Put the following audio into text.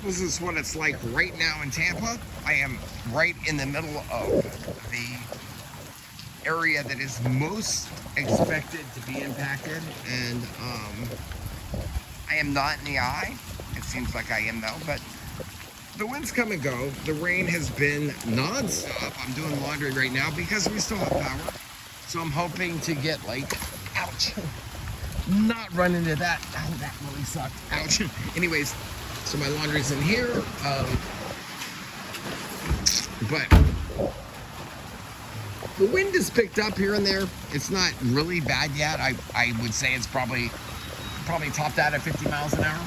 This is what it's like right now in Tampa. I am right in the middle of the area that is most expected to be impacted, and I am not in the eye. It seems like I am though, but the winds come and go. The rain has been nonstop. I'm doing laundry right now because we still have power. So I'm hoping to get like, ouch, not run into that. Oh, that really sucked. Ouch. Anyways, so my laundry's in here. But the wind is picked up here and there. It's not really bad yet. I would say it's probably topped out at 50 miles an hour.